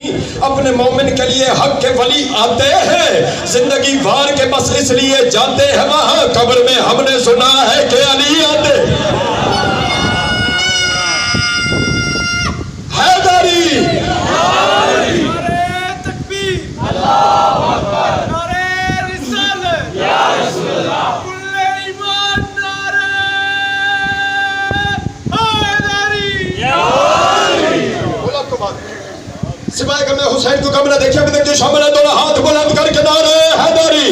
اپنے مومن کے لیے حق کے ولی آتے ہیں، زندگی بھر کے بس اس لیے جاتے ہیں وہاں، قبر میں ہم نے سنا ہے کہ علی آتے حیدری سوائے کہ میں حسین کو کم نہ دیکھے ابھی تک جو شامل ہے دونوں ہاتھ بلند کر کے نعرے حیدری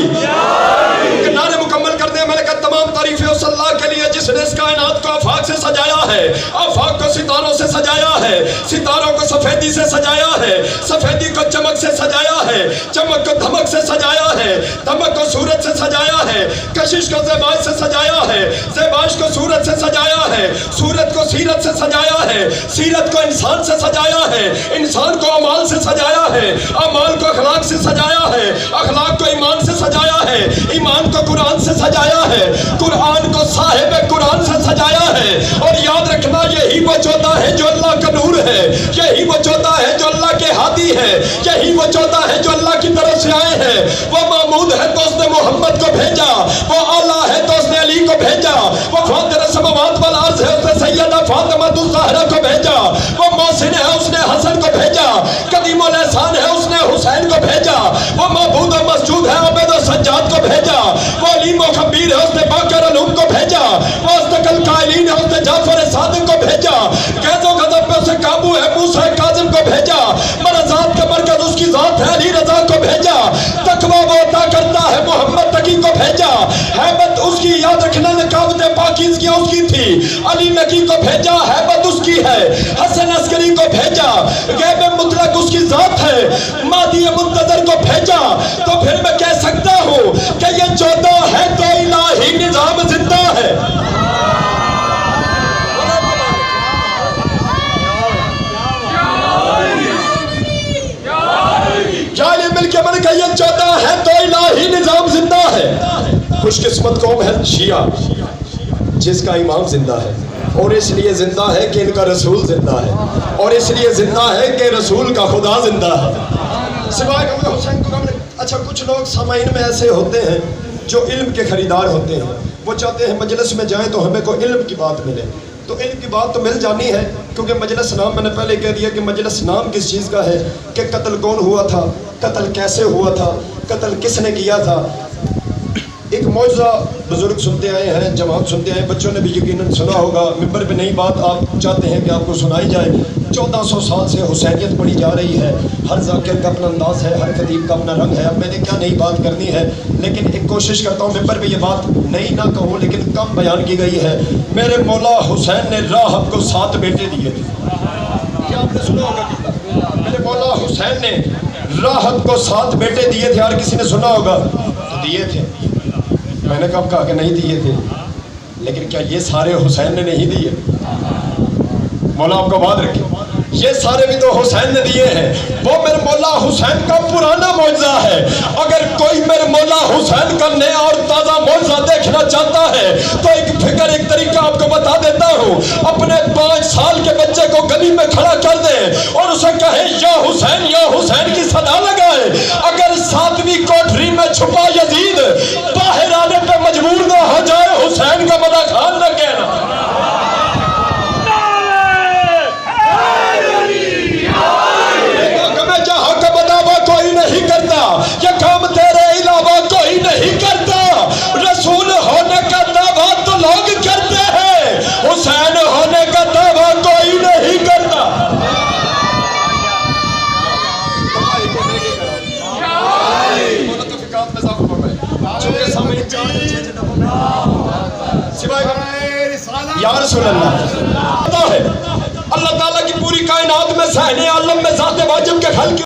کہ نعرے مکمل کرنے میں نے کہا تمام تعریفیں اس اللہ کے لیے جس نے اس کائنات کو آفاق سے سجایا ہے، آفاق کو ستاروں سے سجایا ہے، ستاروں کو سفیدی سے سجایا ہے، سفیدی کو چمک سے سجایا ہے، چمک کو دھمک سے سجایا ہے، دھمک کو سورج سے سجایا ہے، کشش کو زیبائش سے سجایا ہے، زیبائش کو سورج سے سجایا ہے، سورج کو سیرت سے سجایا ہے، سیرت کو انسان سے سجایا ہے، انسان کو اعمال سے سجایا ہے، اعمال کو اخلاق سے سجایا ہے، اخلاق کو ایمان سے سجایا ہے، ایمان کو قرآن سے سجایا ہے، قرآن کو صاحب قرآن سے سجایا ہے۔ اور یاد رکھنا یہی وہ چوتھا ہے جو اللہ کا نور ہے، یہی وہ چوتھا ہے جو اللہ کے ہادی ہے، یہی وہ چوتھا ہے جو اللہ کی طرف سے آئے ہیں۔ وہ محمود ہے تو اس نے محمد کو بھیجا، وہ اعلیٰ ہے تو اس نے علی کو بھیجا، وہ فاطر السماوات والارض ہے اس نے سیدہ فاطمہ الزہرا کو بھیجا، وہ محسن ہے اس نے حسن کو بھیجا، قدیم الاحسان ہے اس نے حسین کو بھیجا، وہ معبود و مسجود ہے عابد و سجاد کو بھیجا، وہ علیم و خبیر ہے اس نے باقر علوم کو بھیجا، وہ اصدق القائلین ہے اس نے جعفر صادق کو بھیجا، غیظ و غضب پہ اسے قابو ہے موسیٰ کاظم کو بھیجا، مرضات کا مرکز اس کی ذات ہے علی رضا کو بھیجا، تقویٰ وہ عطا کرتا ہے محمد تقی کو بھیجا، حیبت اس کی یاد رکھنا نکابت پاکیزگی اس کی تھی، علی نقی کو بھیجا حیبت اس کی ہے، حسن عسکری کو بھیجا، غیب مطلق اس کی ذات ہے، مہدی منتظر کو بھیجا۔ تو پھر میں کہہ سکتا ہوں کہ یہ چودہ ہے تو الہی نظام زندہ ہے۔ کیا یہ مل کے من کہ یہ چودہ ہے تو الہی نظام زندہ ہے۔ خوش قسمت قوم ہے شیعہ جس کا امام زندہ ہے، اور اس لیے زندہ ہے کہ ان کا رسول زندہ ہے، اور اس لیے زندہ ہے کہ رسول کا خدا زندہ ہے۔ سوائے کہ حسین کو اچھا کچھ لوگ سامعین میں ایسے ہوتے ہیں جو علم کے خریدار ہوتے ہیں، وہ چاہتے ہیں مجلس میں جائیں تو ہمیں کوئی علم کی بات ملے، تو علم کی بات تو مل جانی ہے، کیونکہ مجلس نام میں نے پہلے کہہ دیا کہ مجلس نام کس چیز کا ہے، کہ قتل کون ہوا تھا، قتل کیسے ہوا تھا، قتل کس نے کیا تھا۔ ایک معجزہ بزرگ سنتے آئے ہیں، جماعت سنتے آئے ہیں، بچوں نے بھی یقیناً سنا ہوگا، ممبر پہ نئی بات آپ چاہتے ہیں کہ آپ کو سنائی جائے۔ 1400 سال سے حسینیت پڑھی جا رہی ہے، ہر ذاکر کا اپنا انداز ہے، ہر خطیب کا اپنا رنگ ہے۔ اب میں نے کیا نئی بات کرنی ہے، لیکن ایک کوشش کرتا ہوں ممبر پہ یہ بات نئی نہ کہوں لیکن کم بیان کی گئی ہے۔ میرے مولا حسین نے راہب کو 7 بیٹے دیے تھے، کیا آپ نے سنا ہوگا؟ میرے مولا حسین نے راہب کو 7 بیٹے دیے تھے، ہر کسی نے سنا ہوگا، تو دیے تھے۔ میں نے کب کہا کہ نہیں دیے تھے، لیکن کیا یہ سارے حسین نے نہیں دیے؟ مولا آپ کو بات رکھے، یہ سارے بھی تو حسین نے دیے ہیں۔ وہ میرے مولا حسین کا پرانا معجزہ ہے۔ اگر کوئی میرے مولا حسین کا نیا اور تازہ معجزہ دیکھنا چاہتا ہے تو ایک فکر ایک طریقہ آپ کو بتا دیتا ہوں، اپنے 5 سال کے بچے کو گلی میں کھڑا کر دیں اور اسے کہیں یا حسین کی صدا لگائے۔ اگر 7ویں کوٹری میں چھپا یزید باہر آنے پہ مجبور نہ ہو جائے، حسین کا مدح خان نہ کہنا۔ کوئی نہیں کرتا، یہ کام تیرے علاوہ کوئی نہیں کرتا۔ رسول ہونے کا دعویٰ تو لوگ کرتے ہیں، حسین ہونے کا دعویٰ کوئی نہیں کرتا۔ یا رسول اللہ، اللہ تعالیٰ کی پوری کائنات میں صحن عالم میں ذات واجب کے خلق